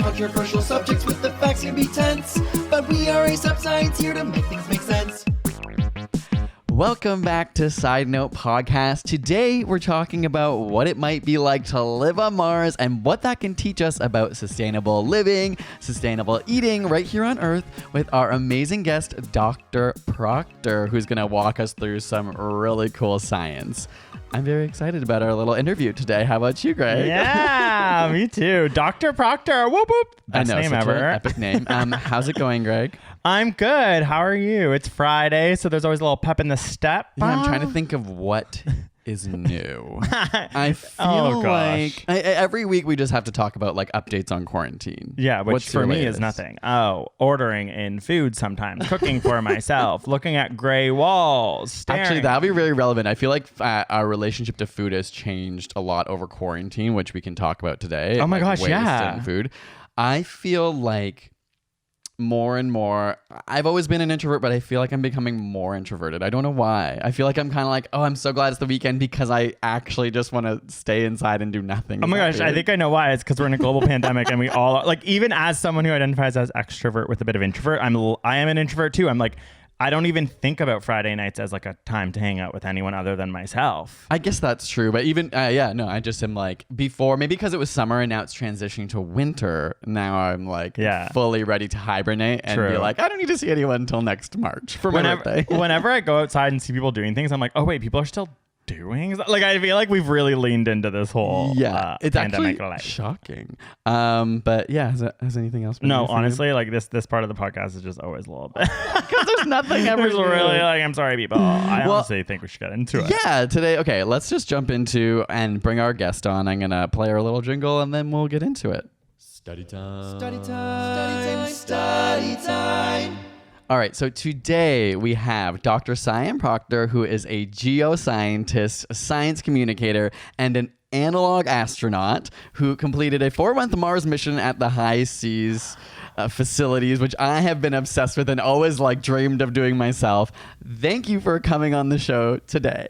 controversial subjects with the facts can be tense, but we are a science here to make things make sense. Welcome back to Side Note Podcast. Today, we're talking about what it might be like to live on Mars and what that can teach us about sustainable living, sustainable eating right here on Earth with our amazing guest, Dr. Proctor, who's going to walk us through some really cool science. I'm very excited about our little interview today. How about you, Greg? Yeah, me too. Dr. Proctor. Whoop, whoop. Best name such ever. an epic name. How's it going, Greg? I'm good. How are you? It's Friday, so there's always a little pep in the step. Yeah, I'm trying to think of what is new. I feel like every week we just have to talk about like updates on quarantine. Yeah, which What's for your me latest? is nothing. Oh, ordering in food sometimes, cooking for myself, looking at gray walls, staring. Actually, that'll be really relevant. I feel like our relationship to food has changed a lot over quarantine, which we can talk about today. Oh my like gosh, waste yeah. in food. I feel like more and more, I've always been an introvert, but I feel like I'm becoming more introverted. I don't know why. I feel like I'm kind of like, oh, I'm so glad it's the weekend because I actually just want to stay inside and do nothing. Oh my gosh, I think I know why. It's because we're in a global pandemic and we all, like, even as someone who identifies as extrovert with a bit of introvert, I am an introvert too. I'm like, I don't even think about Friday nights as like a time to hang out with anyone other than myself. I guess that's true. But even, I just am like, before, maybe because it was summer and now it's transitioning to winter. Now I'm like fully ready to hibernate and be like, I don't need to see anyone until next March for my birthday. Whenever I go outside and see people doing things, I'm like, oh wait, people are still doing, like, I feel like we've really leaned into this whole it's pandemic actually life. Shocking. But yeah, has anything else been No, new for honestly, like this part of the podcast is just always a little bit because there's nothing ever there's new. really like, I'm sorry people, I honestly think we should get into it. Yeah, today, okay, let's just jump into and bring our guest on. I'm gonna play our little jingle and then we'll get into it. Study time. Study time. Study time. All right, so today we have Dr. Sian Proctor, who is a geoscientist, a science communicator, and an analog astronaut who completed a 4-month Mars mission at the high seas facilities, which I have been obsessed with and always like dreamed of doing myself. Thank you for coming on the show today.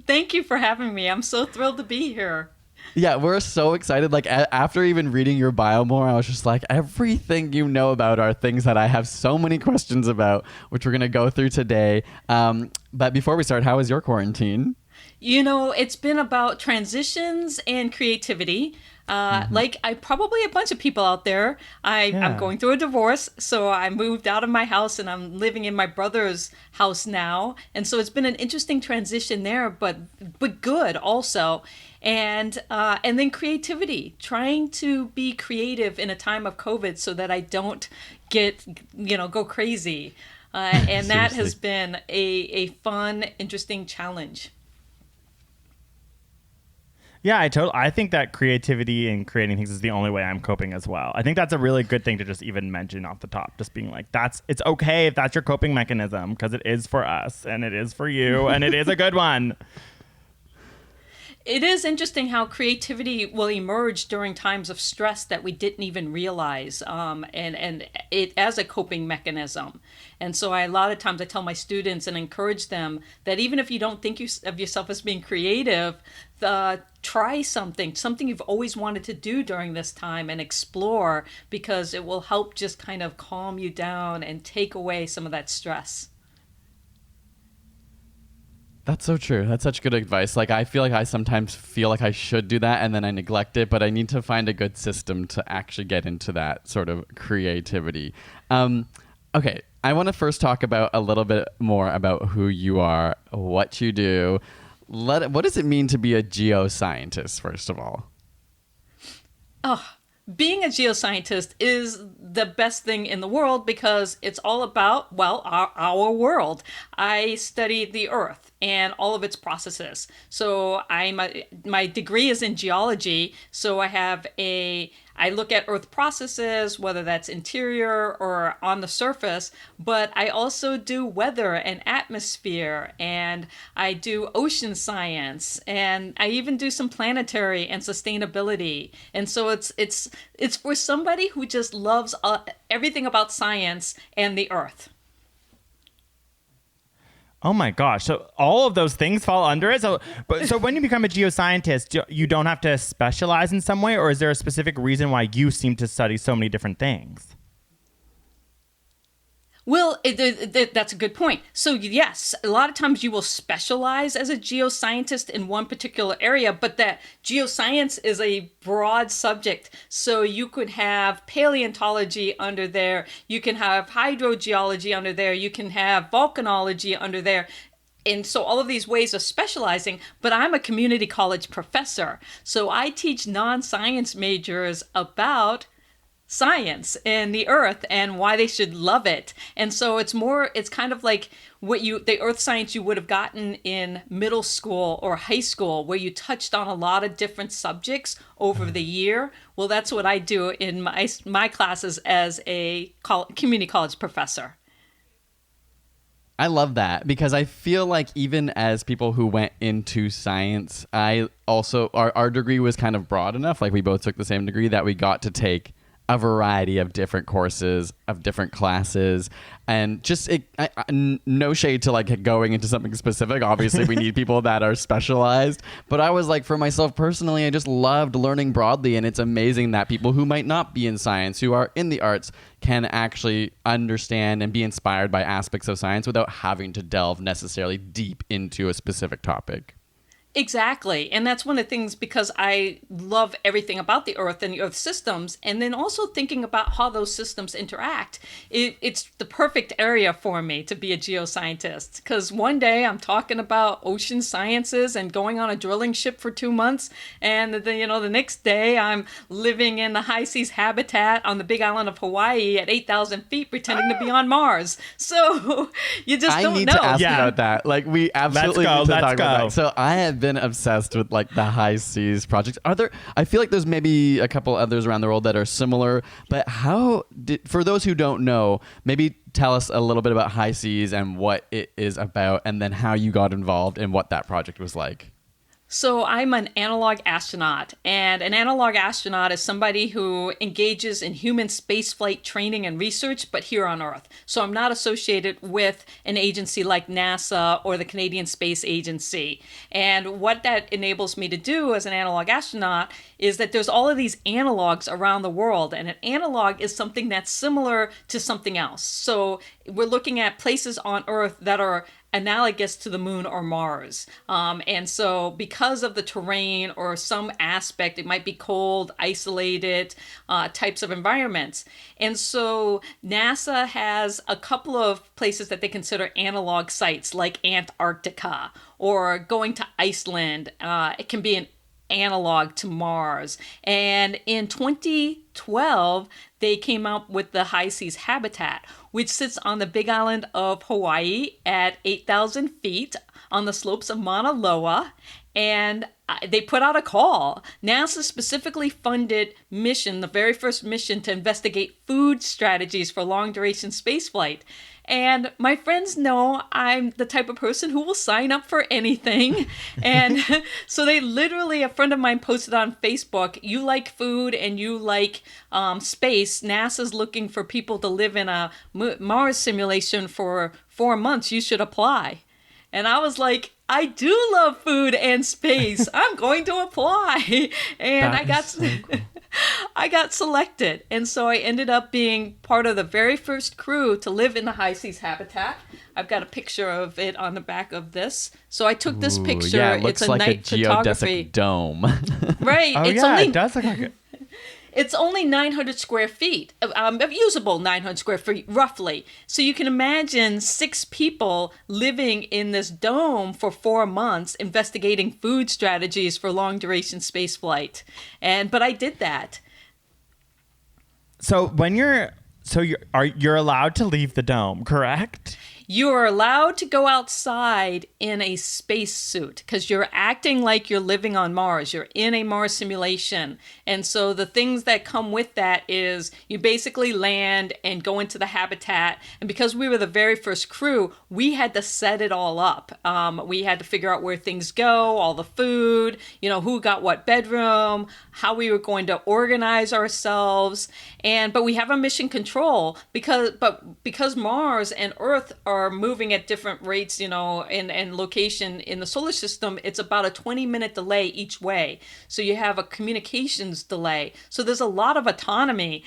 Thank you for having me. I'm so thrilled to be here. Yeah, we're so excited. Like after even reading your bio more, I was just like, everything you know about are things that I have so many questions about, which we're going to go through today. But before we start, how was your quarantine? You know, it's been about transitions and creativity. Like probably a bunch of people out there. I'm going through a divorce, so I moved out of my house and I'm living in my brother's house now. And so it's been an interesting transition there, but good also. And then creativity, trying to be creative in a time of COVID so that I don't go crazy. And that has been a fun, interesting challenge. Yeah, I think that creativity and creating things is the only way I'm coping as well. I think that's a really good thing to just even mention off the top. Just being like, it's okay if that's your coping mechanism, because it is for us and it is for you and it is a good one. It is interesting how creativity will emerge during times of stress that we didn't even realize, and it as a coping mechanism. And so a lot of times I tell my students and encourage them that even if you don't think of yourself as being creative, try something you've always wanted to do during this time and explore, because it will help just kind of calm you down and take away some of that stress. That's so true. That's such good advice. Like, I feel like I sometimes feel like I should do that and then I neglect it, but I need to find a good system to actually get into that sort of creativity. Okay, I want to first talk about a little bit more about who you are, what you do. What does it mean to be a geoscientist, first of all? Being a geoscientist is the best thing in the world because it's all about, well, our world. I study the Earth and all of its processes. So my degree is in geology. So I look at Earth processes, whether that's interior or on the surface, but I also do weather and atmosphere, and I do ocean science, and I even do some planetary and sustainability. And so it's for somebody who just loves everything about science and the Earth. Oh my gosh. So all of those things fall under it. So when you become a geoscientist, you don't have to specialize in some way, or is there a specific reason why you seem to study so many different things? Well, that's a good point. So yes, a lot of times you will specialize as a geoscientist in one particular area, but that geoscience is a broad subject. So you could have paleontology under there, you can have hydrogeology under there, you can have volcanology under there. And so all of these ways of specializing, but I'm a community college professor. So I teach non-science majors about science and the earth and why they should love it. And so it's kind of like the earth science you would have gotten in middle school or high school, where you touched on a lot of different subjects over the year. Well, that's what I do in my classes as a community college professor. I love that, because I feel like even as people who went into science, our degree was kind of broad enough. Like, we both took the same degree, that we got to take a variety of different courses, of different classes, and just no shade to like going into something specific. Obviously, we need people that are specialized. But I was like, for myself personally, I just loved learning broadly, and it's amazing that people who might not be in science, who are in the arts, can actually understand and be inspired by aspects of science without having to delve necessarily deep into a specific topic. Exactly. And that's one of the things, because I love everything about the earth and the earth systems, and then also thinking about how those systems interact. It's the perfect area for me to be a geoscientist, because one day I'm talking about ocean sciences and going on a drilling ship for 2 months, and the next day I'm living in the high seas habitat on the big island of Hawaii at 8,000 feet pretending to be on Mars. So you just don't know. I need to ask about that. Like, we absolutely need to talk about that. So I have been obsessed with like the high seas projects. I feel like there's maybe a couple others around the world that are similar, but for those who don't know, maybe tell us a little bit about high seas and what it is about, and then how you got involved and what that project was like. So I'm an analog astronaut, and an analog astronaut is somebody who engages in human spaceflight training and research, but here on Earth. So I'm not associated with an agency like NASA or the Canadian Space Agency. And what that enables me to do as an analog astronaut is that there's all of these analogs around the world, and an analog is something that's similar to something else. So we're looking at places on Earth that are analogous to the moon or Mars. And so because of the terrain or some aspect, it might be cold, isolated types of environments. And so NASA has a couple of places that they consider analog sites, like Antarctica or going to Iceland. It can be an analog to Mars. And in 2012, they came up with the high seas habitat, which sits on the big island of Hawaii at 8,000 feet on the slopes of Mauna Loa. And they put out a call. NASA specifically funded mission, the very first mission, to investigate food strategies for long duration spaceflight. And my friends know I'm the type of person who will sign up for anything. And so a friend of mine posted on Facebook, you like food and you like space. NASA's looking for people to live in a Mars simulation for 4 months. You should apply. And I was like, I do love food and space. I'm going to apply. And I got selected. And so I ended up being part of the very first crew to live in the high seas habitat. I've got a picture of it on the back of this. So I took this picture. Yeah, it looks it's a like night a photography. geodesic dome. Right. Oh, it does look like it. It's only 900 square feet, usable 900 square feet, roughly. So you can imagine 6 people living in this dome for 4 months, investigating food strategies for long duration space flight. But I did that. So you're allowed to leave the dome, correct? You are allowed to go outside in a spacesuit because you're acting like you're living on Mars. You're in a Mars simulation. And so the things that come with that is you basically land and go into the habitat. And because we were the very first crew, we had to set it all up. We had to figure out where things go, all the food, who got what bedroom, how we were going to organize ourselves. But we have a mission control because Mars and Earth are are moving at different rates, and location in the solar system, it's about a 20-minute delay each way. So you have a communications delay. So there's a lot of autonomy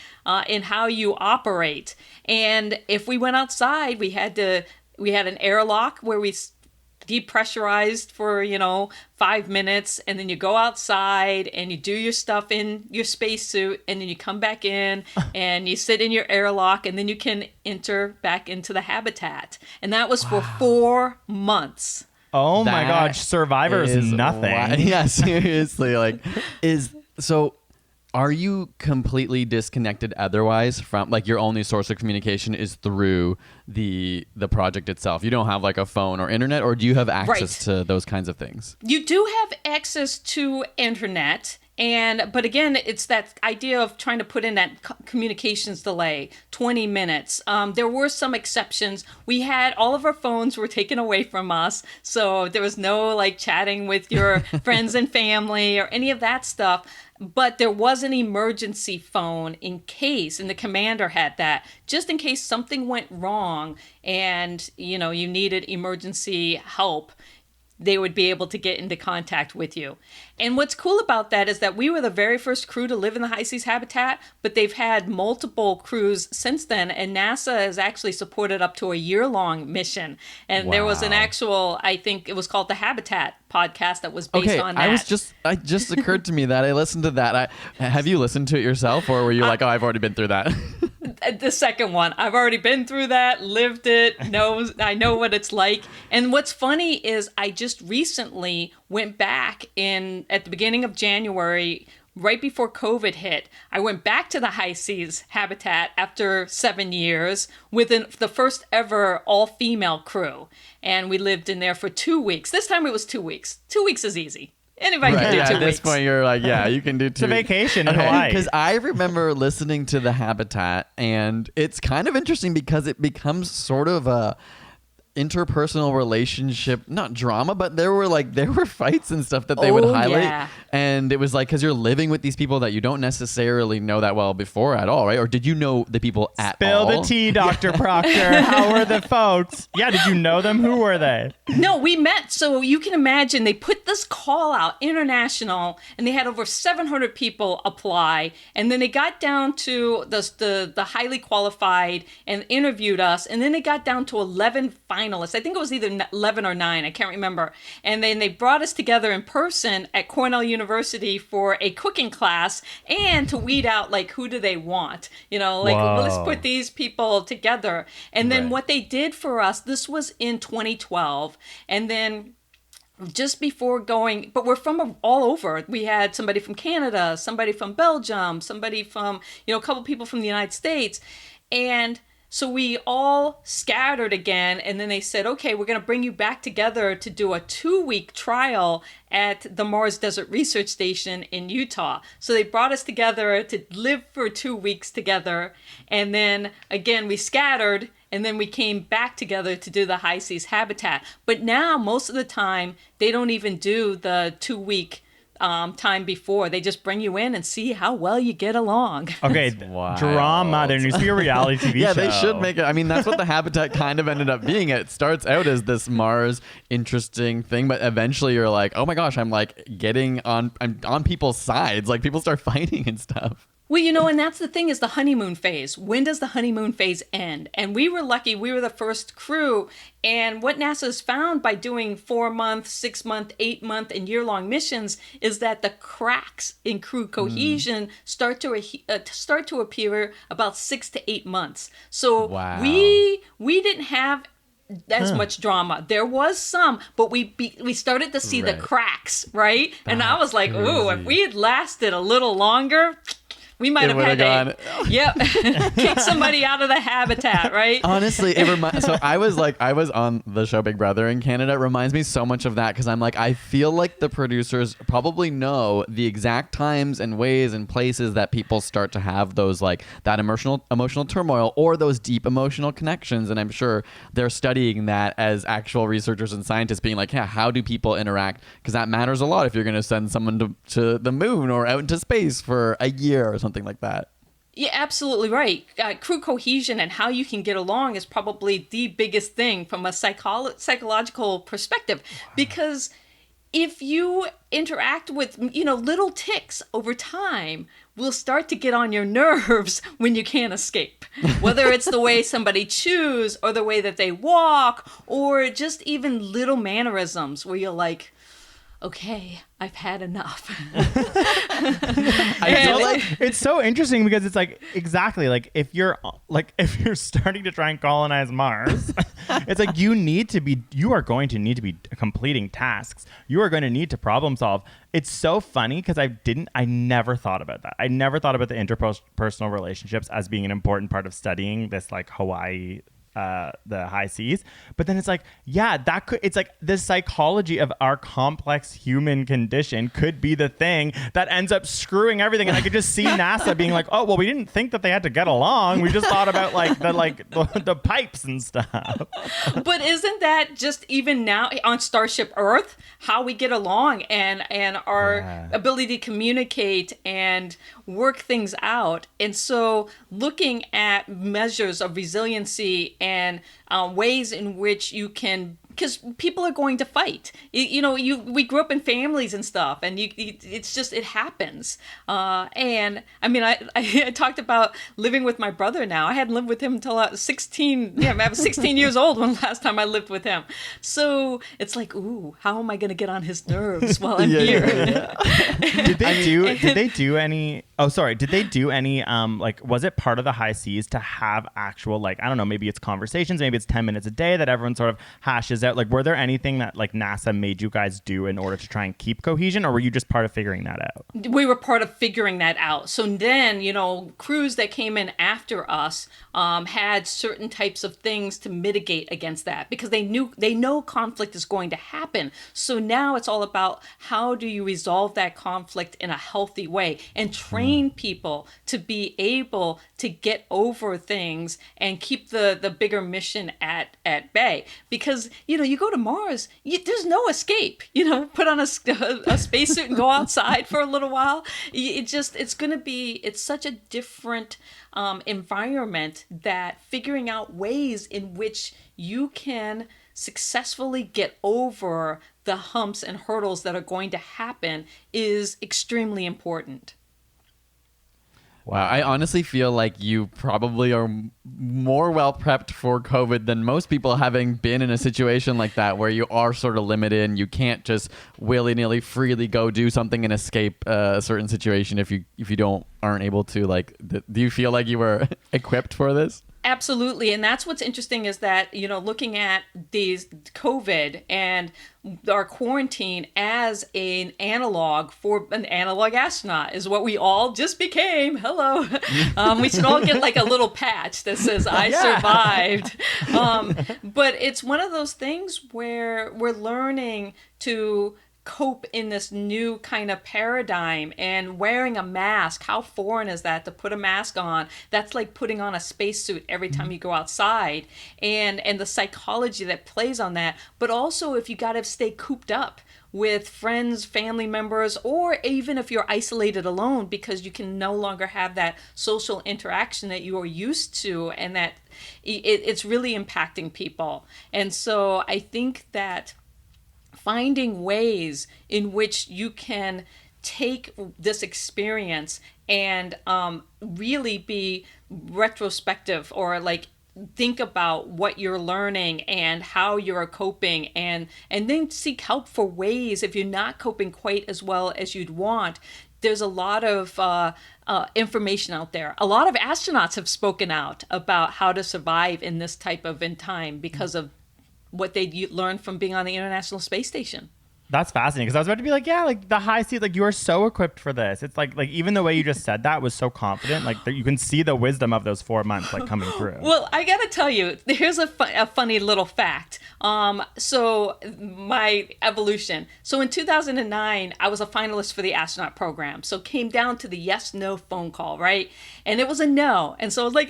in how you operate. And if we went outside, we had an airlock where we depressurized for 5 minutes, and then you go outside and you do your stuff in your spacesuit, and then you come back in and you sit in your airlock, and then you can enter back into the habitat. And that was for 4 months. Oh my That gosh, Survivor is nothing. Yeah, seriously. Are you completely disconnected otherwise from, like, your only source of communication is through the project itself? You don't have like a phone or internet, or do you have access to those kinds of things? You do have access to internet. But again, it's that idea of trying to put in that communications delay, 20 minutes. There were some exceptions. We had all of our phones were taken away from us. So there was no like chatting with your friends and family or any of that stuff. But there was an emergency phone in case, and the commander had that, just in case something went wrong and, you needed emergency help. They would be able to get into contact with you. And what's cool about that is that we were the very first crew to live in the high seas habitat, but they've had multiple crews since then, and NASA has actually supported up to a year-long mission. And there was an actual, I think it was called the Habitat podcast that was based on that. It just occurred to me that I listened to that. Have you listened to it yourself, or were you like, oh, I've already been through that? The second one, I've already been through that, lived it, I know what it's like. And what's funny is I just recently went back at the beginning of January, right before COVID hit. I went back to the high seas habitat after 7 years with the first ever all-female crew. And we lived in there for 2 weeks. This time it was 2 weeks. 2 weeks is easy. Anybody can do 2 weeks. At this point, you're like, yeah, you can do 2 It's a weeks. vacation in Hawaii. Because I remember listening to the Habitat, and it's kind of interesting because it becomes sort of a interpersonal relationship, not drama, but there were fights and stuff that they would highlight. Yeah. And it was like, because you're living with these people that you don't necessarily know that well before at all, right? Or did you know the people at all? Spill the tea, Dr. Proctor. How were the folks? Yeah, did you know them? Who were they? No, we met. So you can imagine they put this call out international, and they had over 700 people apply. And then they got down to the highly qualified and interviewed us. And then they got down to 11 finalists. I think it was either 11 or 9. I can't remember. And then they brought us together in person at Cornell University for a cooking class and to weed out, like, who do they want? Well, let's put these people together. And then what they did for us, this was in 2012. And then just before going, but we're from all over. We had somebody from Canada, somebody from Belgium, somebody from, a couple people from the United States. And so we all scattered again, and then they said, okay, we're going to bring you back together to do a 2-week trial at the Mars Desert Research Station in Utah. So they brought us together to live for 2 weeks together, and then again we scattered, and then we came back together to do the high seas habitat. But now most of the time they don't even do the 2-week time before. They just bring you in and see how well you get along. Okay, drama. There needs to be a reality TV show. Yeah, they should make it. I mean, that's what the Habitat kind of ended up being. It starts out as this Mars interesting thing, but eventually you're like, oh my gosh, I'm on people's sides. Like, people start fighting and stuff. Well, and that's the thing, is the honeymoon phase. When does the honeymoon phase end? And we were lucky. We were the first crew. And what NASA's found by doing 4-month, 6-month, 8-month, and year-long missions is that the cracks in crew cohesion start to appear about 6 to 8 months. So we didn't have as much drama. There was some, but we started to see the cracks, right? And I was like, ooh, if we had lasted a little longer, we might have had to, kick somebody out of the habitat, right? Honestly, so I was on the show Big Brother in Canada. It reminds me so much of that, because I'm like, I feel like the producers probably know the exact times and ways and places that people start to have those, like, that emotional turmoil or those deep emotional connections. And I'm sure they're studying that as actual researchers and scientists, being like, yeah, how do people interact? Because that matters a lot if you're going to send someone to the moon or out into space for a year or something like that. Yeah, absolutely right. Crew cohesion and how you can get along is probably the biggest thing from a psychological perspective, because if you interact with, little ticks over time, will start to get on your nerves when you can't escape. Whether it's the way somebody chews or the way that they walk or just even little mannerisms where you're like, okay, I've had enough. I feel like it's so interesting because it's like exactly like if you're starting to try and colonize Mars, it's like you are going to need to be completing tasks. You are going to need to problem solve. It's so funny because I never thought about that. I never thought about the interpersonal relationships as being an important part of studying this like Hawaii the high seas. But then it's like, yeah, it's like the psychology of our complex human condition could be the thing that ends up screwing everything. And I could just see NASA being like, oh, well, we didn't think that they had to get along. We just thought about the pipes and stuff. But isn't that just even now on Starship Earth, how we get along and our ability to communicate and work things out? And so looking at measures of resiliency and ways in which you can, because people are going to fight. We grew up in families and stuff, and it's just, it happens. And I mean, I talked about living with my brother now. I hadn't lived with him until I was 16. Yeah, I was 16 years old when last time I lived with him. So it's like, ooh, how am I going to get on his nerves while I'm here? Did they do any was it part of the high seas to have actual, like, I don't know, maybe it's conversations, maybe it's 10 minutes a day that everyone sort of hashes out? Like, were there anything that like NASA made you guys do in order to try and keep cohesion, or were you just part of figuring that out? We were part of figuring that out. So then, crews that came in after us had certain types of things to mitigate against that, because they know conflict is going to happen. So now it's all about how do you resolve that conflict in a healthy way and train people to be able to get over things and keep the bigger mission at bay. Because you go to Mars, there's no escape. Put on a spacesuit and go outside for a little while. It's such a different environment that figuring out ways in which you can successfully get over the humps and hurdles that are going to happen is extremely important. Wow, I honestly feel like you probably are more well prepped for COVID than most people, having been in a situation like that where you are sort of limited and you can't just willy-nilly freely go do something and escape a certain situation if you aren't able to. Like, do you feel like you were equipped for this? Absolutely. And that's what's interesting is that, looking at these COVID and our quarantine as an analog for an analog astronaut is what we all just became. Hello. We should all get like a little patch that says I survived. But it's one of those things where we're learning to cope in this new kind of paradigm. And wearing a mask, how foreign is that to put a mask on? That's like putting on a spacesuit every time you go outside, and the psychology that plays on that. But also if you got to stay cooped up with friends, family members, or even if you're isolated alone because you can no longer have that social interaction that you are used to, and that it's really impacting people. And so I think that finding ways in which you can take this experience and really be retrospective, or like think about what you're learning and how you're coping, and then seek help for ways if you're not coping quite as well as you'd want. There's a lot of information out there. A lot of astronauts have spoken out about how to survive in this type of time because of what they learned from being on the International Space Station. That's fascinating, because I was about to be like, yeah, like the high seas, like you are so equipped for this. It's like even the way you just said that was so confident, like you can see the wisdom of those 4 months like coming through. Well, I gotta tell you, here's a funny little fact. So my evolution. So in 2009, I was a finalist for the astronaut program. So it came down to the yes/no phone call, right? And it was a no. And so I was like,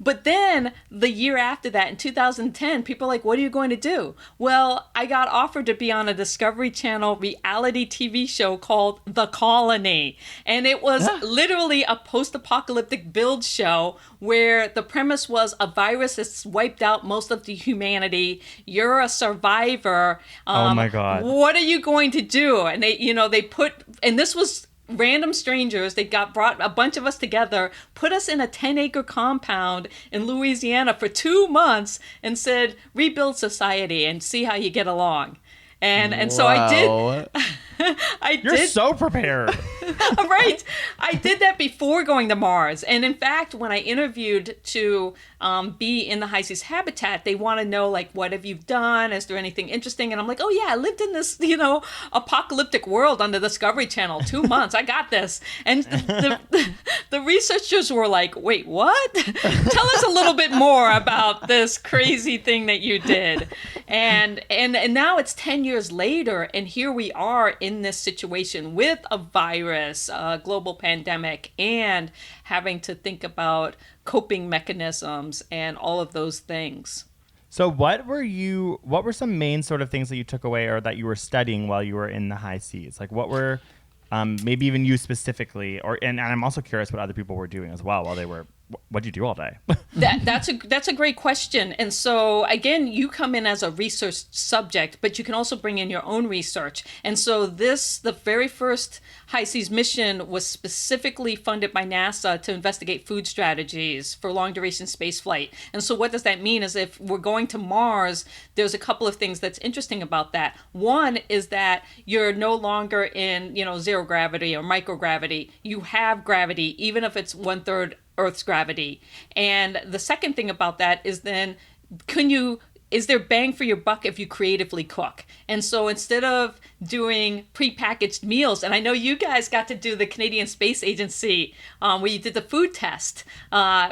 But then the year after that, in 2010, people were like, what are you going to do? Well, I got offered to be on a Discovery Discovery Channel reality TV show called The Colony. And it was literally a post-apocalyptic build show where the premise was a virus has wiped out most of the humanity. You're a survivor. Oh my God. What are you going to do? And they put, and this was random strangers. They brought a bunch of us together, put us in a 10-acre compound in Louisiana for 2 months and said, rebuild society and see how you get along. And so I did. You're so prepared. Right. I did that before going to Mars. And in fact, when I interviewed to be in the high seas habitat, they want to know, like, what have you done? Is there anything interesting? And I'm like, oh, yeah, I lived in this, apocalyptic world on the Discovery Channel, 2 months. I got this. And the researchers were like, wait, what? Tell us a little bit more about this crazy thing that you did. And now it's 10 years later, and here we are in this situation with a virus, a global pandemic, and having to think about coping mechanisms and all of those things. So what were some main sort of things that you took away or that you were studying while you were in the high seas? Like what were maybe even you specifically, and I'm also curious what other people were doing as well while they were, what'd you do all day? That's a great question. And so again, you come in as a research subject, but you can also bring in your own research. And so the very first high seas mission was specifically funded by NASA to investigate food strategies for long duration space flight. And so what does that mean is if we're going to Mars, there's a couple of things that's interesting about that. One is that you're no longer in, zero gravity or microgravity. You have gravity, even if it's 1/3 Earth's gravity. And the second thing about that is then, is there bang for your buck if you creatively cook? And so instead of doing prepackaged meals, and I know you guys got to do the Canadian Space Agency where you did the food test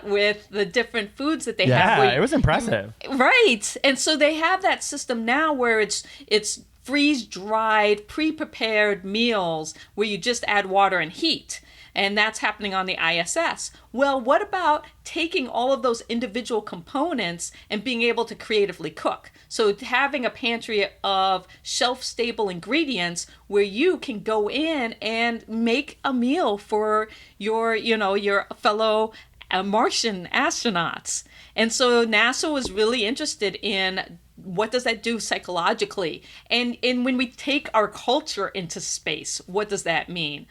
with the different foods that they have. Yeah, it was impressive. Right. And so they have that system now where it's freeze-dried, pre-prepared meals where you just add water and heat. And that's happening on the ISS. Well, what about taking all of those individual components and being able to creatively cook? So having a pantry of shelf-stable ingredients where you can go in and make a meal for your fellow Martian astronauts. And so NASA was really interested in what does that do psychologically? And when we take our culture into space, what does that mean?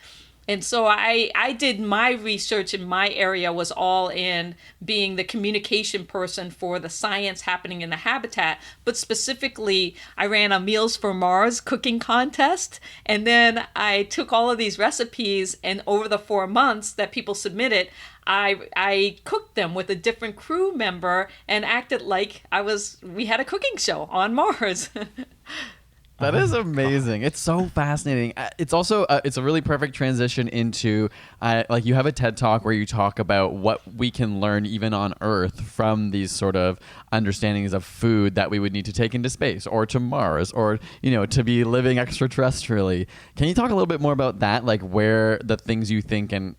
And so I did my research in my area was all in being the communication person for the science happening in the habitat. But specifically, I ran a Meals for Mars cooking contest. And then I took all of these recipes and over the 4 months that people submitted, I cooked them with a different crew member and acted like we had a cooking show on Mars. That is amazing. It's so fascinating. It's also it's a really perfect transition into like you have a TED Talk where you talk about what we can learn even on Earth from these sort of understandings of food that we would need to take into space or to Mars or to be living extraterrestrially. Can you talk a little bit more about that, like where the things you think and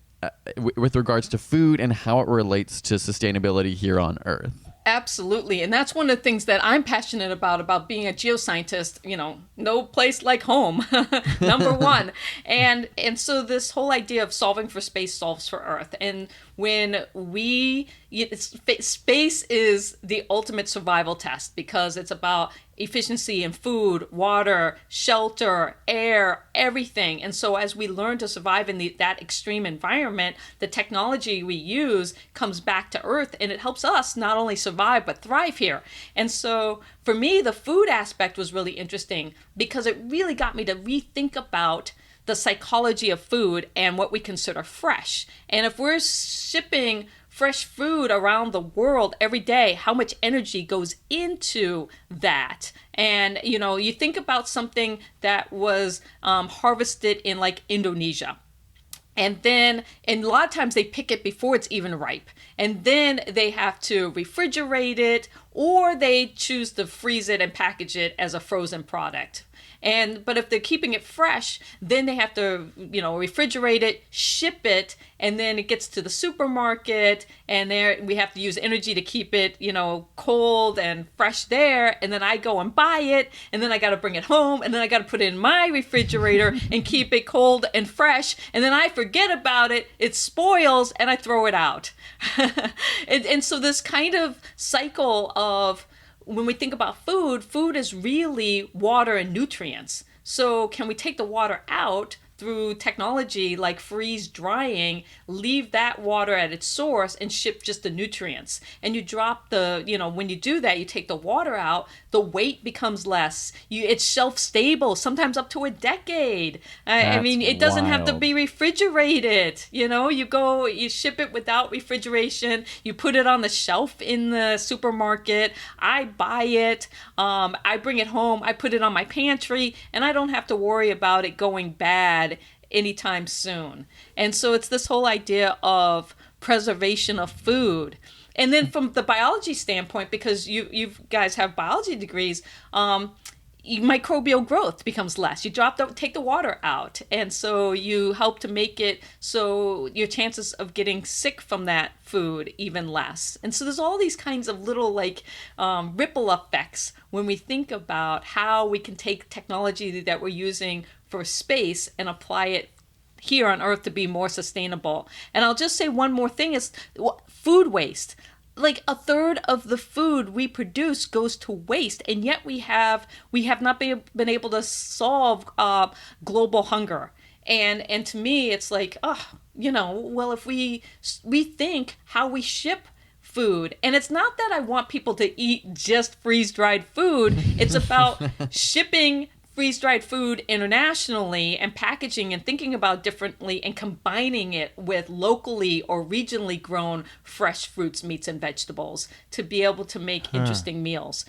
with regards to food and how it relates to sustainability here on Earth? Absolutely. And that's one of the things that I'm passionate about being a geoscientist, no place like home, number one. And so this whole idea of solving for space solves for Earth. And when space is the ultimate survival test because it's about efficiency in food, water, shelter, air, everything. And so as we learn to survive in that extreme environment, the technology we use comes back to Earth and it helps us not only survive but thrive here. And so for me, the food aspect was really interesting because it really got me to rethink about the psychology of food and what we consider fresh. And if we're shipping fresh food around the world every day, how much energy goes into that? And, you think about something that was harvested in like Indonesia. And a lot of times they pick it before it's even ripe. And then they have to refrigerate it or they choose to freeze it and package it as a frozen product. But if they're keeping it fresh, then they have to, refrigerate it, ship it, and then it gets to the supermarket, and there we have to use energy to keep it, cold and fresh there. And then I go and buy it, and then I got to bring it home, and then I got to put it in my refrigerator and keep it cold and fresh. And then I forget about it, it spoils, and I throw it out. and so this kind of cycle of, when we think about food is really water and nutrients. So can we take the water out through technology like freeze drying, leave that water at its source and ship just the nutrients? And you drop when you do that, you take the water out, the weight becomes less. It's shelf stable, sometimes up to a decade. I mean, it doesn't have to be refrigerated. You ship it without refrigeration. You put it on the shelf in the supermarket. I buy it. I bring it home. I put it on my pantry, and I don't have to worry about it going bad anytime soon. And so it's this whole idea of preservation of food. And then from the biology standpoint, because you guys have biology degrees, microbial growth becomes less. You take the water out, and so you help to make it so your chances of getting sick from that food even less. And so there's all these kinds of little ripple effects when we think about how we can take technology that we're using for space and apply it here on Earth to be more sustainable. And I'll just say one more thing is food waste. Like a third of the food we produce goes to waste, and yet we have not been able to solve global hunger. And to me, it's like, well, if we think how we ship food, and it's not that I want people to eat just freeze-dried food. It's about shipping freeze-dried food internationally and packaging and thinking about differently and combining it with locally or regionally grown fresh fruits, meats, and vegetables to be able to make interesting meals.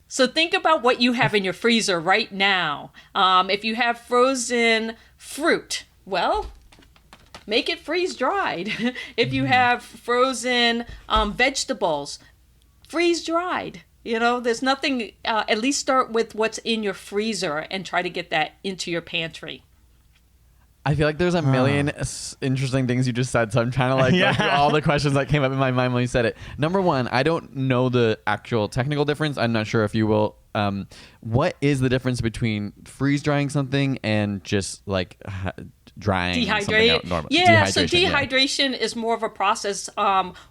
So think about what you have in your freezer right now. If you have frozen fruit, well, make it freeze-dried. If you have frozen vegetables, freeze-dried. There's nothing, at least start with what's in your freezer and try to get that into your pantry. I feel like there's a million interesting things you just said, so I'm trying to go through all the questions that came up in my mind when you said it. Number one, I don't know the actual technical difference. I'm not sure if you will. What is the difference between freeze drying something and just drying something out normally? Yeah, so dehydration is more of a process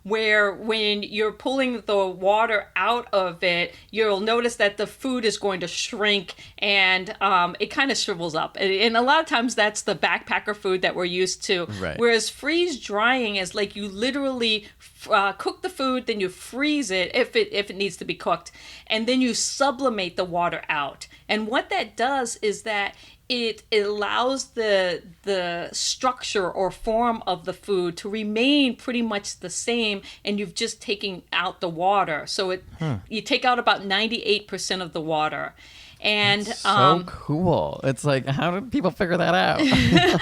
where when you're pulling the water out of it, you'll notice that the food is going to shrink and it kind of shrivels up. And a lot of times that's the backpacker food that we're used to. Right. Whereas freeze drying is like you literally cook the food, then you freeze it if it needs to be cooked, and then you sublimate the water out. And what that does is that it allows the structure or form of the food to remain pretty much the same, and you've just taken out the water. So you take out about 98% of the water. And that's so cool. It's like, how did people figure that out?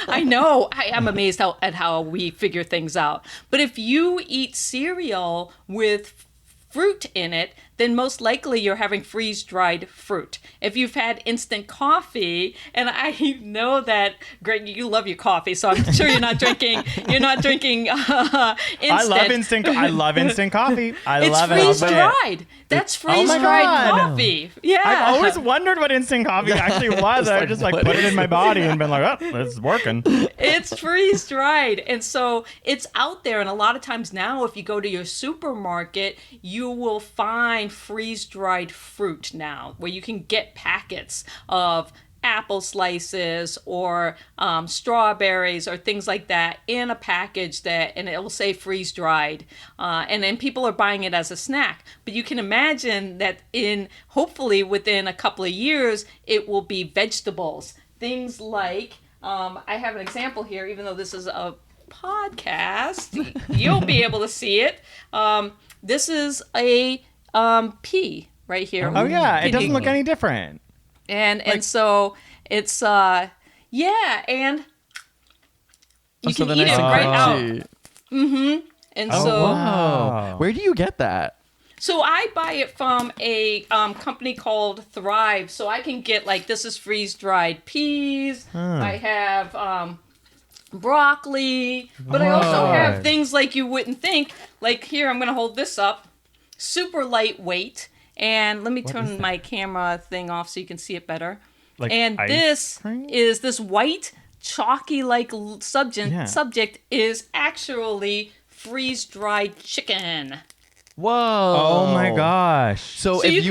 I know. I'm amazed at how we figure things out. But if you eat cereal with fruit in it, then most likely you're having freeze-dried fruit. If you've had instant coffee, and I know that, Greg, you love your coffee, so I'm sure you're not drinking instant. I love instant coffee. I love it. It's freeze-dried. That's freeze-dried coffee. Yeah. I've always wondered what instant coffee actually was. I just put it in my body and been like, oh, it's working. It's freeze-dried. And so it's out there. And a lot of times now, if you go to your supermarket, you will find freeze-dried fruit now, where you can get packets of apple slices or strawberries or things like that in a package and it will say freeze-dried. And then people are buying it as a snack. But you can imagine that hopefully within a couple of years, it will be vegetables. Things like, I have an example here, even though this is a podcast, you'll be able to see it. This is a pea right here. Oh yeah, it doesn't look any different. And so it's and you can eat it right out. Mm-hmm. And wow. Where do you get that? So I buy it from a company called Thrive. So I can get like, this is freeze-dried peas. I have broccoli, but I also have things like you wouldn't think. Like here, I'm going to hold this up. Super lightweight. And let me turn my camera thing off so you can see it better. Like and this cream? is this white chalky-like subject is actually freeze-dried chicken. Whoa. Oh my gosh. So, So if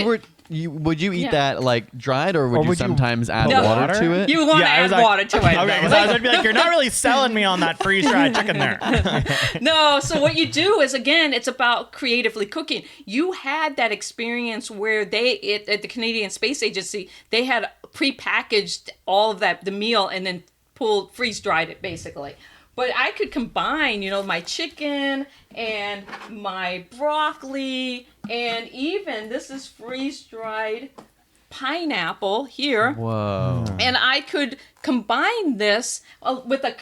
you would you eat Yeah. that like dried, or would Or you would you sometimes add put water water? to it? You want to I was add like- water to it. Okay, because I was be like, you're not really selling me on that freeze-dried chicken there. No, so what you do is, again, it's about creatively cooking. You had that experience where at the Canadian Space Agency, they had prepackaged all of the meal and then freeze-dried it, basically. But I could combine, my chicken and my broccoli, and even this is freeze-dried pineapple here. Whoa. And I could combine this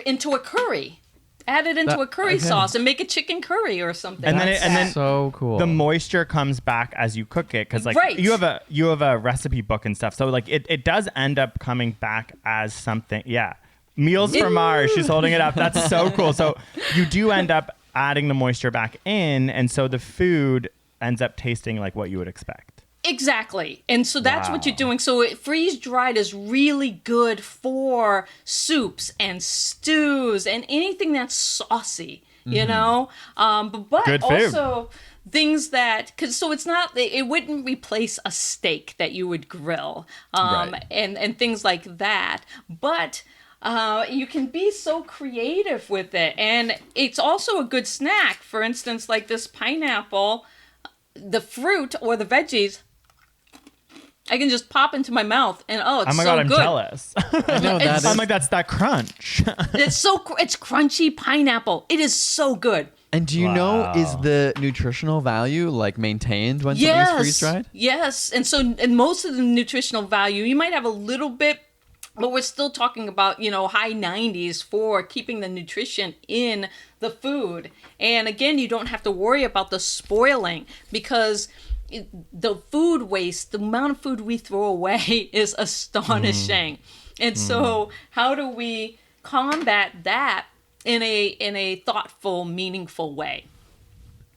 into a curry. Add it into a curry sauce and make a chicken curry or something. And then like it- and that. then So cool. The moisture comes back as you cook it, because like Right. you have a recipe book and stuff, so like it does end up coming back as something. Yeah, Meals for Mars. She's holding it up. That's so cool. So you do end up adding the moisture back in, and so the food ends up tasting like what you would expect. Exactly. And so that's what you're Wow. doing. So freeze dried is really good for soups and stews and anything that's saucy, you know? But Good food. also things that, so it's not, it wouldn't replace a steak that you would grill Right. and things like that. But you can be so creative with it. And it's also a good snack. For instance, like this pineapple, the fruit or the veggies, I can just pop into my mouth and it's Oh my so god, I'm good. jealous. I know that I'm is- like, that's that crunch. It's crunchy pineapple. It is so good. And do you know, is Wow. the nutritional value like maintained when something's freeze dried? Yes. And so, and most of the nutritional value, you might have a little bit, but we're still talking about, high 90s for keeping the nutrition in the food. And again, you don't have to worry about the spoiling because the food waste, the amount of food we throw away is astonishing. And so how do we combat that in a thoughtful, meaningful way?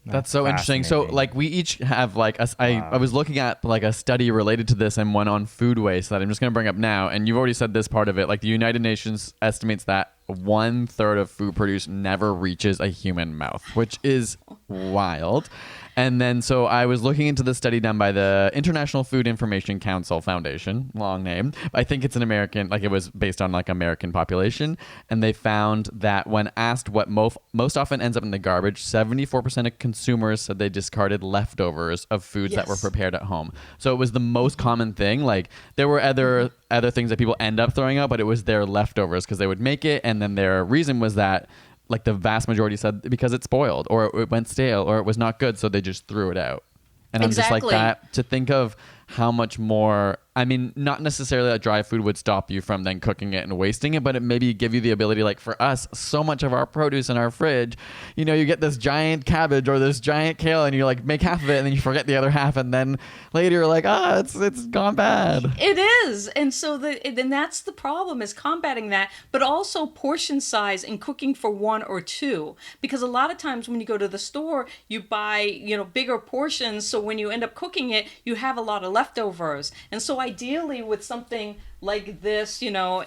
That's so interesting. So fascinating. like we each have like I was looking at like a study related to this and one on food waste that I'm just going to bring up now. And you've already said this part of it. Like the United Nations estimates that 1/3 of food produced never reaches a human mouth, which is wild. And then so I was looking into the study done by the International Food Information Council Foundation, long name. I think it's an American, like it was based on like American population. And they found that when asked what most often ends up in the garbage, 74% of consumers said they discarded leftovers of foods that were Yes. prepared at home. So it was the most common thing. Like there were other things that people end up throwing out, but it was their leftovers because they would make it. And then their reason was that like the vast majority said because it spoiled or it went stale or it was not good, so they just threw it out. And I'm just like Exactly. that, to think of how much more, I mean, not necessarily that dry food would stop you from then cooking it and wasting it, but it maybe give you the ability, like for us, so much of our produce in our fridge, you get this giant cabbage or this giant kale and you like make half of it and then you forget the other half and then later you're like, it's gone bad. It is. And so then that's the problem, is combating that, but also portion size and cooking for one or two. Because a lot of times when you go to the store, you buy, bigger portions. So when you end up cooking it, you have a lot of leftovers. And so ideally with something like this, you'll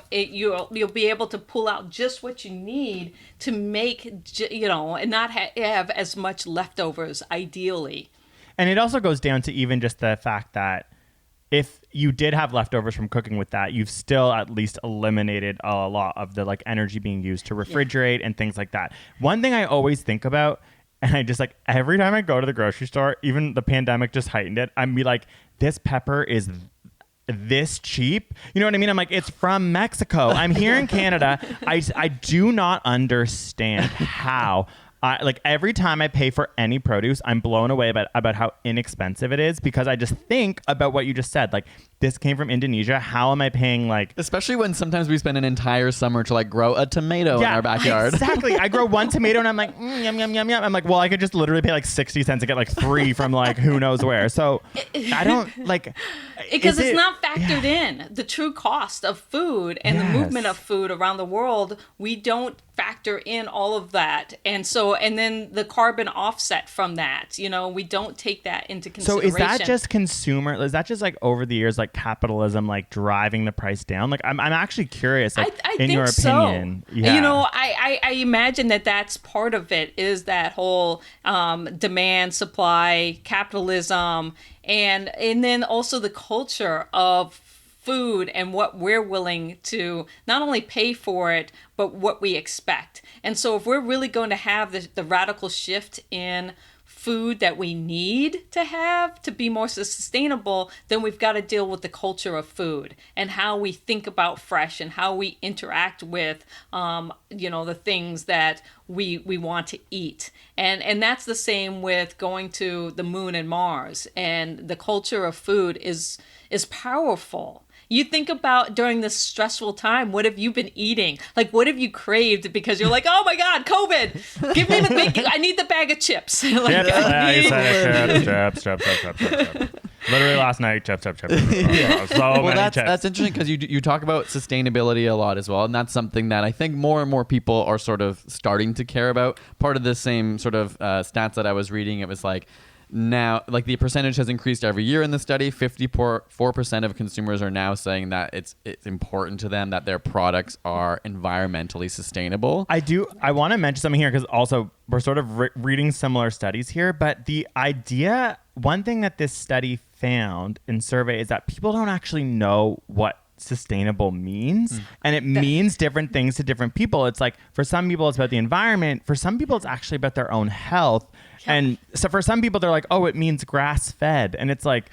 be able to pull out just what you need to make, and not have as much leftovers, ideally. And it also goes down to even just the fact that if you did have leftovers from cooking with that, you've still at least eliminated a lot of the like energy being used to refrigerate and things like that. One thing I always think about, and I just like every time I go to the grocery store, even the pandemic just heightened it, I'm be like, this pepper is this cheap. You know what I mean? I'm like, it's from Mexico. I'm here in Canada. I do not understand how like every time I pay for any produce, I'm blown away about how inexpensive it is, because I just think about what you just said. Like, this came from Indonesia. How am I paying like... Especially when sometimes we spend an entire summer to like grow a tomato in our backyard. Exactly. I grow one tomato and I'm like, yum, yum, yum, yum. I'm like, well, I could just literally pay like 60 cents and get like 3 from like who knows where. So I don't like... Because it's not factored in. The true cost of food and the movement of food around the world, we don't factor in all of that. And then the carbon offset from that, you know, we don't take that into consideration. So is that just is that just like over the years, like capitalism, like driving the price down? Like I'm actually curious, like, I in think your opinion. So. Yeah. You know, I imagine that's part of it, is that whole demand, supply, capitalism, and then also the culture of food and what we're willing to not only pay for it, but what we expect. And so if we're really going to have the radical shift in food that we need to have to be more sustainable, then we've got to deal with the culture of food and how we think about fresh and how we interact with, the things that we want to eat. And that's the same with going to the moon and Mars. And the culture of food is powerful. You think about during this stressful time, what have you been eating? Like, what have you craved because you're like, oh my God, COVID, give me I need the bag of chips. Chips. Literally last night, chips. So that's interesting, because you talk about sustainability a lot as well, and that's something that I think more and more people are sort of starting to care about. Part of the same sort of stats that I was reading, it was like, now, like, the percentage has increased every year in the study. 54% of consumers are now saying that it's important to them that their products are environmentally sustainable. I want to mention something here, because also we're sort of reading similar studies here. But the idea, one thing that this study found in survey is that people don't actually know what sustainable means, and it means different things to different people. It's like, for some people it's about the environment, for some people it's actually about their own health. And so for some people they're like, oh, it means grass fed, and it's like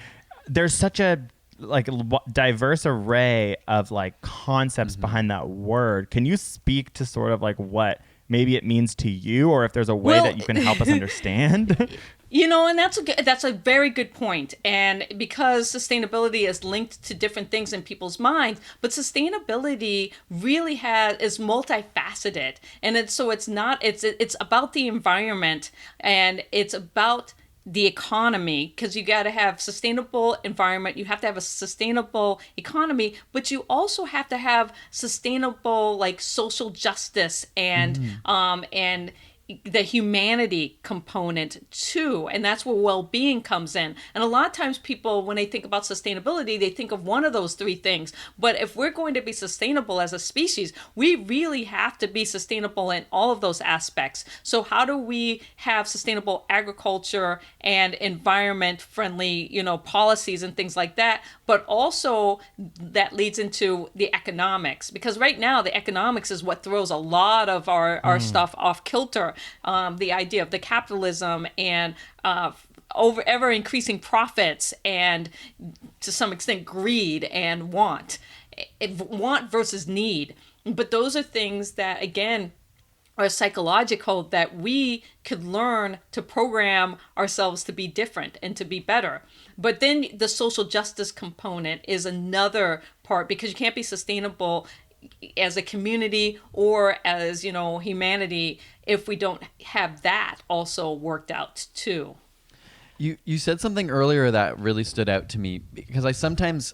there's such a like diverse array of like concepts behind that word. Can you speak to sort of like what maybe it means to you, or if there's a way that you can help us understand? You know, and that's a very good point. And because sustainability is linked to different things in people's minds, but sustainability really is multifaceted. And it's about the environment, and it's about the economy, because you got to have sustainable environment, you have to have a sustainable economy, but you also have to have sustainable like social justice and the humanity component too. And that's where well-being comes in. And a lot of times people, when they think about sustainability, they think of one of those 3 things. But if we're going to be sustainable as a species, we really have to be sustainable in all of those aspects. So how do we have sustainable agriculture and environment friendly, policies and things like that? But also that leads into the economics, because right now the economics is what throws a lot of our stuff off kilter. The idea of the capitalism and ever increasing profits, and to some extent greed and want versus need. But those are things that, again, are psychological, that we could learn to program ourselves to be different and to be better. But then the social justice component is another part, because you can't be sustainable as a community or as, humanity if we don't have that also worked out too. You said something earlier that really stood out to me, because I sometimes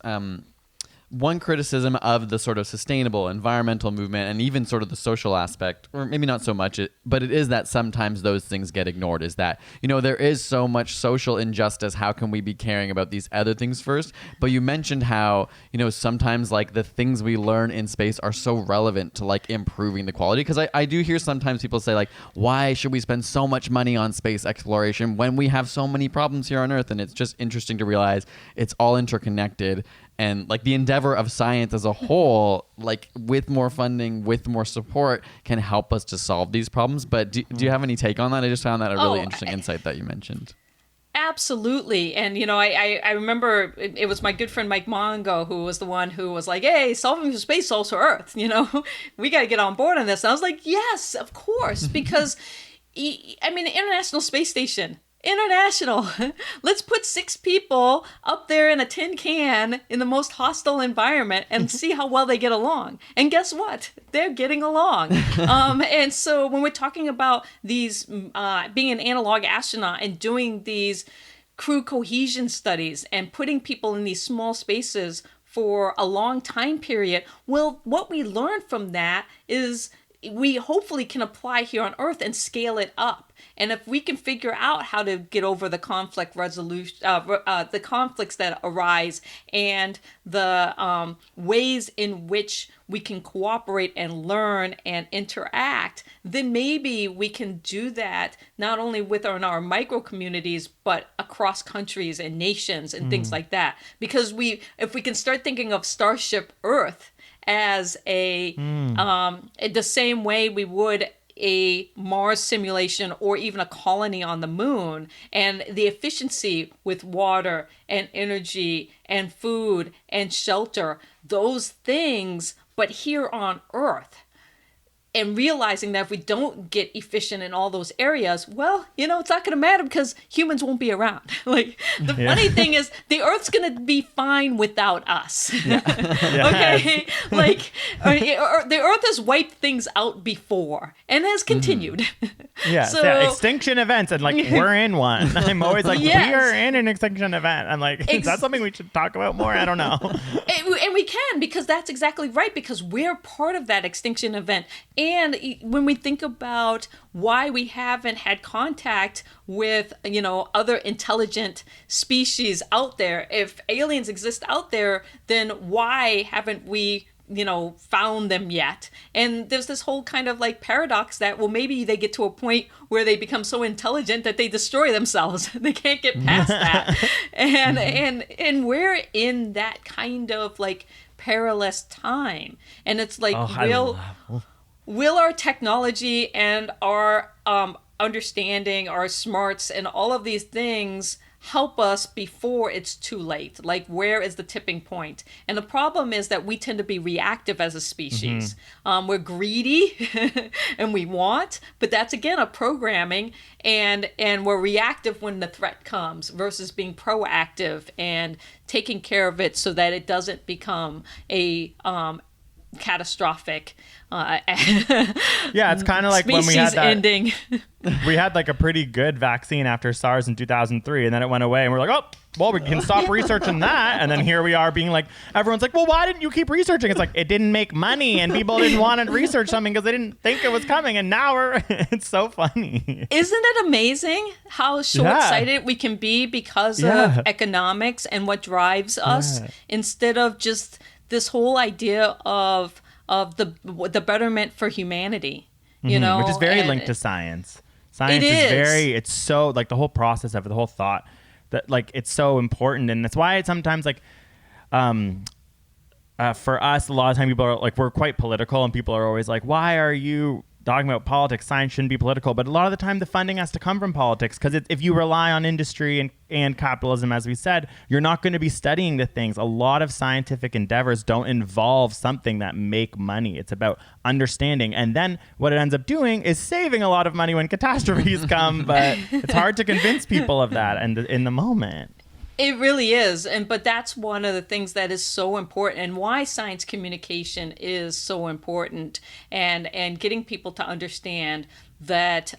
one criticism of the sort of sustainable environmental movement and even sort of the social aspect, or maybe not so much, but it is that sometimes those things get ignored, is that, there is so much social injustice. How can we be caring about these other things first? But you mentioned how, sometimes like the things we learn in space are so relevant to like improving the quality. Because I do hear sometimes people say like, why should we spend so much money on space exploration when we have so many problems here on Earth? And it's just interesting to realize it's all interconnected. And like the endeavor of science as a whole, like with more funding, with more support, can help us to solve these problems. But do you have any take on that? I just found that a really interesting insight that you mentioned. Absolutely. And, I remember it was my good friend Mike Mongo who was the one who was like, hey, solving for space solves for Earth. We got to get on board on this. And I was like, yes, of course, because I mean, the International Space Station. International. Let's put 6 people up there in a tin can in the most hostile environment and see how well they get along. And guess what? They're getting along. And so when we're talking about these being an analog astronaut and doing these crew cohesion studies and putting people in these small spaces for a long time period, well, what we learn from that is we hopefully can apply here on Earth and scale it up. And if we can figure out how to get over the conflict resolution, the conflicts that arise, and the ways in which we can cooperate and learn and interact, then maybe we can do that not only within our micro communities, but across countries and nations and things like that. Because if we can start thinking of Starship Earth as the same way we would a Mars simulation or even a colony on the moon, and the efficiency with water and energy and food and shelter, those things, but here on Earth. And realizing that if we don't get efficient in all those areas, well, it's not going to matter because humans won't be around. Like, the funny thing is, the Earth's going to be fine without us. Okay? Like, the Earth has wiped things out before and has continued. Yeah, extinction events, and we're in one. I'm always like, we are in an extinction event. I'm like, is that something we should talk about more? I don't know. And we can, because that's exactly right, because we're part of that extinction event. And when we think about why we haven't had contact with, other intelligent species out there, if aliens exist out there, then why haven't we found them yet? And there's this whole kind of paradox that, well, maybe they get to a point where they become so intelligent that they destroy themselves. They can't get past that. And we're in that kind of perilous time. And it's will our technology and our understanding, our smarts, and all of these things help us before it's too late? Where is the tipping point? And the problem is that we tend to be reactive as a species. We're greedy and we want, but that's again a programming, and we're reactive when the threat comes versus being proactive and taking care of it so that it doesn't become a catastrophic it's kind of like when we had that ending. We had a pretty good vaccine after SARS in 2003, and then it went away, and we're like, oh, well, we can stop researching that. And then here we are being everyone's like, well, why didn't you keep researching? It's it didn't make money, and people didn't want to research something because they didn't think it was coming, and now it's so funny. Isn't it amazing how short-sighted we can be because of economics and what drives us, instead of just this whole idea of the betterment for humanity, which is very linked to science. Science is it's so the whole process of it, the whole thought that it's so important, and that's why it's sometimes for us, a lot of time people are we're quite political, and people are always why are you talking about politics? Science shouldn't be political. But a lot of the time the funding has to come from politics, because if you rely on industry and capitalism, as we said, you're not going to be studying the things. A lot of scientific endeavors don't involve something that make money. It's about understanding, and then what it ends up doing is saving a lot of money when catastrophes come. But it's hard to convince people of that and in the moment. It really is. But that's one of the things that is so important, and why science communication is so important, and getting people to understand that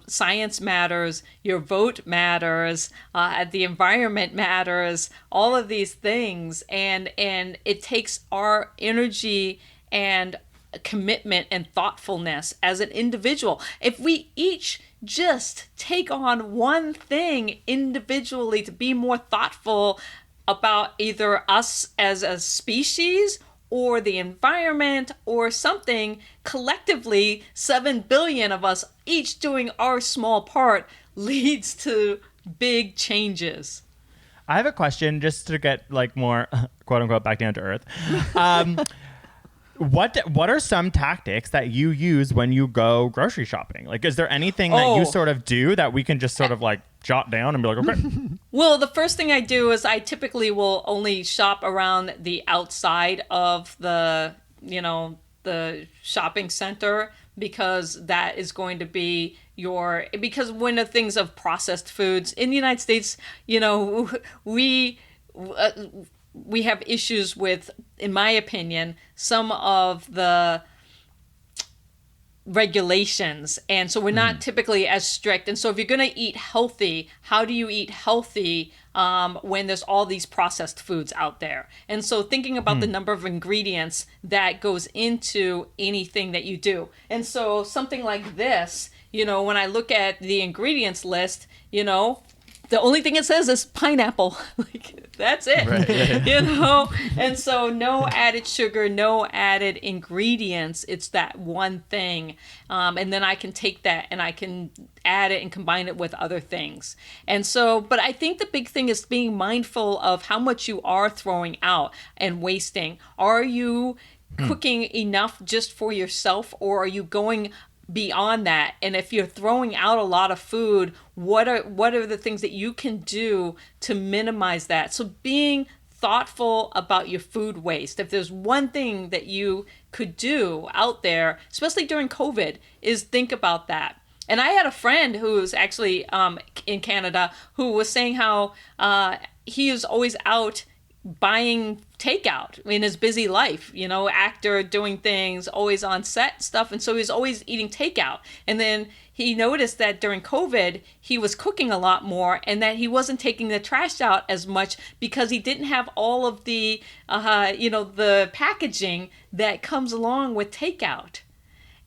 science matters, your vote matters, the environment matters, all of these things. And it takes our energy and commitment and thoughtfulness as an individual. If we each just take on one thing individually to be more thoughtful about either us as a species or the environment or something, collectively 7 billion of us each doing our small part leads to big changes. I have a question just to get more quote unquote back down to earth. What are some tactics that you use when you go grocery shopping? Is there anything that you sort of do that we can just sort of jot down and be okay? Well, the first thing I do is I typically will only shop around the outside of the shopping center, because that is going to be, because one of the things of processed foods in the United States, we have issues with, in my opinion, some of the regulations, and so we're not typically as strict. And so if you're going to eat healthy, how do you eat healthy when there's all these processed foods out there? And so thinking about the number of ingredients that goes into anything that you do. And so something like this, when I look at the ingredients list, the only thing it says is pineapple. Like, that's it. Right. And so no added sugar, no added ingredients. It's that one thing. And then I can take that and I can add it and combine it with other things. And so, but I think the big thing is being mindful of how much you are throwing out and wasting. Are you cooking enough just for yourself, or are you going beyond that? And if you're throwing out a lot of food, what are the things that you can do to minimize that? So being thoughtful about your food waste. If there's one thing that you could do out there, especially during COVID, is think about that. And I had a friend who was actually in Canada who was saying how he is always out buying takeout in his busy life, actor doing things, always on set stuff. And so he's always eating takeout. And then he noticed that during COVID, he was cooking a lot more and that he wasn't taking the trash out as much because he didn't have all of the, the packaging that comes along with takeout.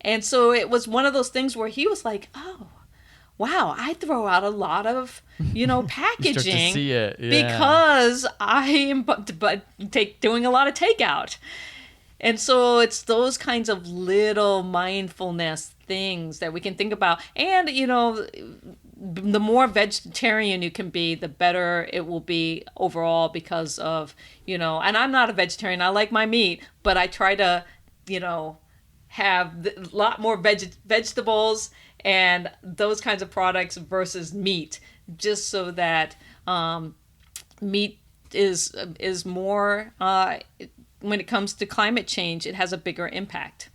And so it was one of those things where he was like, oh, wow, I throw out a lot of, packaging to see it. Yeah. because I am doing a lot of takeout. And so it's those kinds of little mindfulness things that we can think about. And, the more vegetarian you can be, the better it will be overall because of, and I'm not a vegetarian. I like my meat, but I try to, have a lot more vegetables and those kinds of products versus meat, just so that meat is more, when it comes to climate change, it has a bigger impact.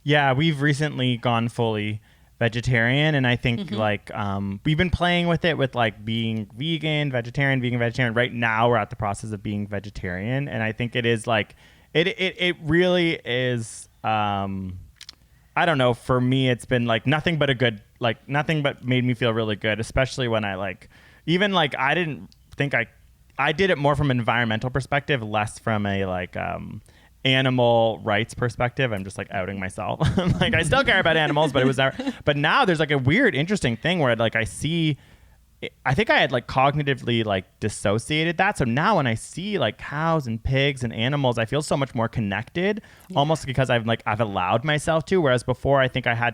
Yeah, we've recently gone fully vegetarian, and I think we've been playing with it with like being vegan, vegetarian. Right now we're at the process of being vegetarian, and I think it is like it really is I don't know, for me it's been like nothing but made me feel really good, especially when I I didn't think I did it more from an environmental perspective, less from a animal rights perspective. I'm just like outing myself. I still care about animals, but it was never. But now there's like a weird, interesting thing where I see. I think I had cognitively dissociated that. So now when I see cows and pigs and animals, I feel so much more connected, almost because I've allowed myself to. Whereas before, I think I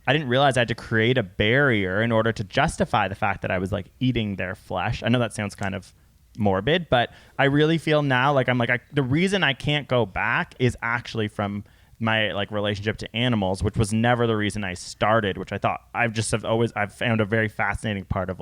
didn't realize I had to create a barrier in order to justify the fact that I was eating their flesh. I know that sounds kind of morbid, but I really feel now the reason I can't go back is actually from my relationship to animals, which was never the reason I started, which I thought I've found a very fascinating part of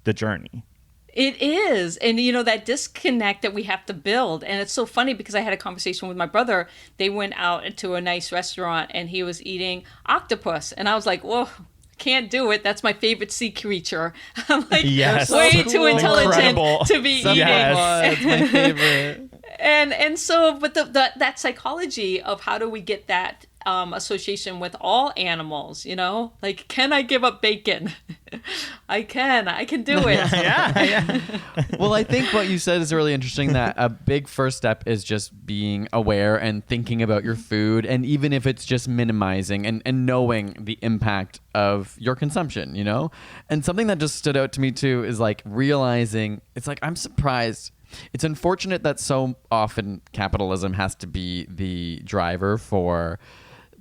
the journey. It is. And, that disconnect that we have to build. And it's so funny because I had a conversation with my brother. They went out to a nice restaurant and he was eating octopus. And I was like, whoa, can't do it. That's my favorite sea creature. I'm yes, way too intelligent incredible. To be eating. Yes. It's my favorite. And so, but that psychology of how do we get that association with all animals, can I give up bacon? I can do it. yeah. Well, I think what you said is really interesting, that a big first step is just being aware and thinking about your food. And even if it's just minimizing and knowing the impact of your consumption, and something that just stood out to me too is realizing I'm surprised. It's unfortunate that so often capitalism has to be the driver for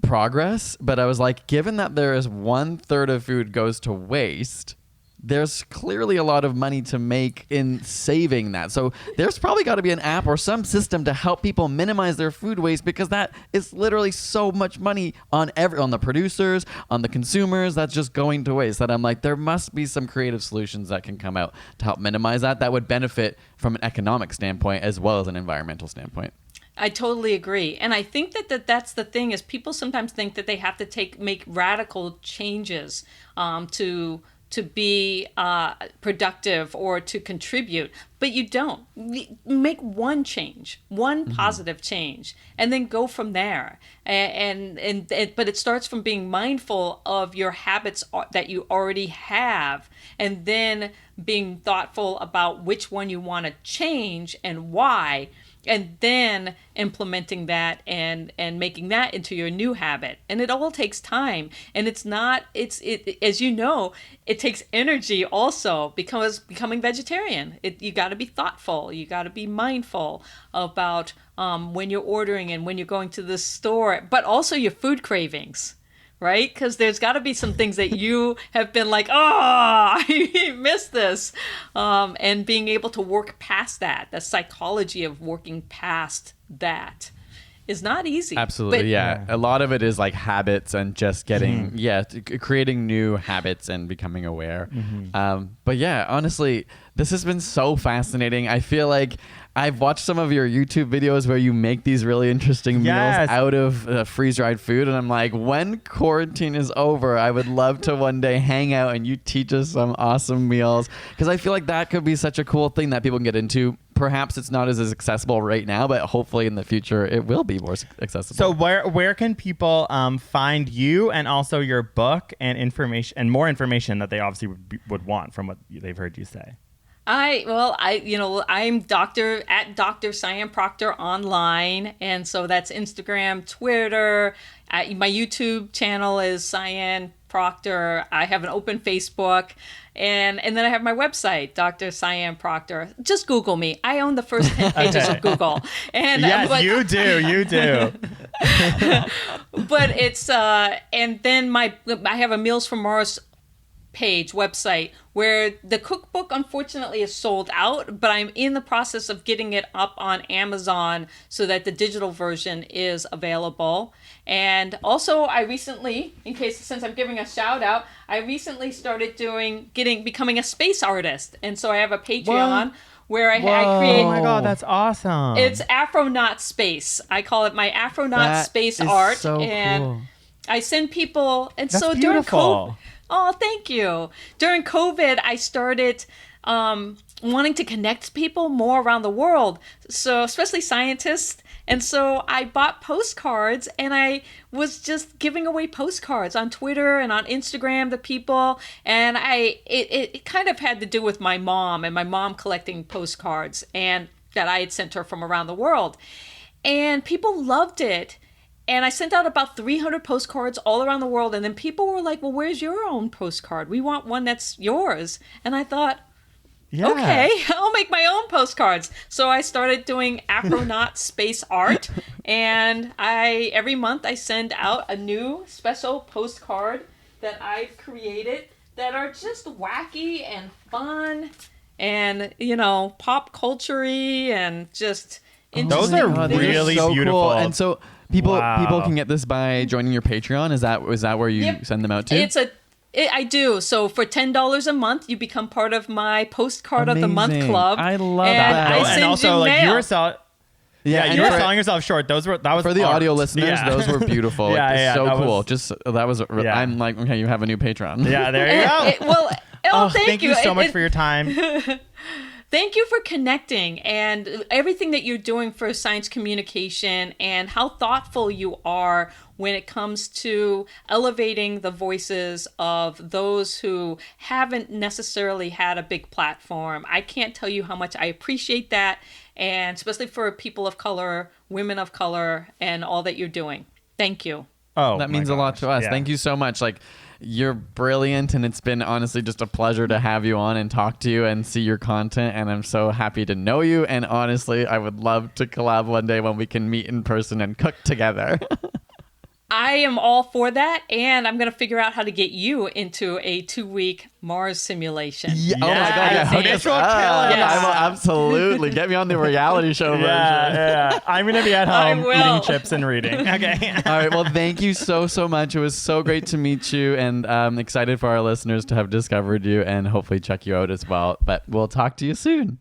progress, but I was given that there is 1/3 of food goes to waste, there's clearly a lot of money to make in saving that. So there's probably got to be an app or some system to help people minimize their food waste, because that is literally so much money on the producers, on the consumers, that's just going to waste. That I'm there must be some creative solutions that can come out to help minimize that would benefit from an economic standpoint as well as an environmental standpoint. I totally agree. And I think that's the thing is people sometimes think that they have to make radical changes to be productive or to contribute, but you don't. Make one change, one positive change, and then go from there. But it starts from being mindful of your habits that you already have, and then being thoughtful about which one you want to change and why, and then implementing that and making that into your new habit. And it all takes time, and it's as you know, it takes energy also, because becoming vegetarian, you got to be thoughtful, you got to be mindful about when you're ordering and when you're going to the store, but also your food cravings. Right? Because there's got to be some things that you have been like, I missed this. And being able to work past that, the psychology of working past that is not easy. Absolutely, But yeah. A lot of it is like habits and just getting, creating new habits and becoming aware. But yeah, honestly, this has been so fascinating. I feel like I've watched some of your YouTube videos where you make these really interesting meals out of freeze-dried food, and I'm like, when quarantine is over, I would love to one day hang out and you teach us some awesome meals, because I feel like that could be such a cool thing that people can get into. Perhaps it's not as accessible right now, but hopefully in the future it will be more accessible. So where can people find you and also your book and information and more information that they obviously would want from what they've heard you say? I'm Dr. Sian Proctor online, and so that's Instagram, Twitter. My YouTube channel is Sian Proctor. I have an open Facebook, and then I have my website, Dr. Sian Proctor. Just Google me. I own the first 10 pages of Google. And yes, you do. But it's and then I have a Meals from Mars website, where the cookbook unfortunately is sold out, but I'm in the process of getting it up on Amazon so that the digital version is available. And also I recently, since I'm giving a shout out, I recently started becoming a space artist. And so I have a Patreon where I create. Oh my God, that's awesome. It's Afronaut Space. I call it my Afronaut Space art. So and cool. I send people, and That's so beautiful. during COVID, oh, thank you. During COVID, I started wanting to connect people more around the world, so especially scientists. And so I bought postcards, and I was just giving away postcards on Twitter and on Instagram to people. And it kind of had to do with my mom and my mom collecting postcards and that I had sent her from around the world. And people loved it. And I sent out about 300 postcards all around the world. And then people were like, well, where's your own postcard? We want one that's yours. And I thought, okay, I'll make my own postcards. So I started doing Afronaut space art. And every month I send out a new special postcard that I've created that are just wacky and fun and, pop culture-y and just interesting. Those are really so beautiful. Cool. And so people Wow. can get this by joining your Patreon. Is that where you send them out to? I do. So for $10 a month, you become part of my Postcard of the Month Amazing. club. I love and that. I and send also, you like, mail. you were selling. Yeah, and you were for- selling yourself short. That was For the art. audio listeners, Yeah. those were beautiful. Yeah, so that cool. was- Yeah. I'm like, okay, you have a new Patreon. Yeah, there you go. Thank you so much for your time. Thank you for connecting and everything that you're doing for science communication, and how thoughtful you are when it comes to elevating the voices of those who haven't necessarily had a big platform. I can't tell you how much I appreciate that, and especially for people of color, women of color, and all that you're doing. Thank you. Oh, That my means a lot gosh. to us. Yeah. Thank you so much. Like, you're brilliant, and it's been honestly just a pleasure to have you on and talk to you and see your content, and I'm so happy to know you, and honestly I would love to collab one day when we can meet in person and cook together. I am all for that, and I'm going to figure out how to get you into a 2-week Mars simulation. Oh my God, yeah, hook Yes, us we'll up. kill it. Yes. I will absolutely get me on the reality show version. Yeah. I'm gonna be at I home will. eating chips and reading. Okay. All right, well, thank you so much. It was so great to meet you, and I'm excited for our listeners to have discovered you and hopefully check you out as well. But we'll talk to you soon.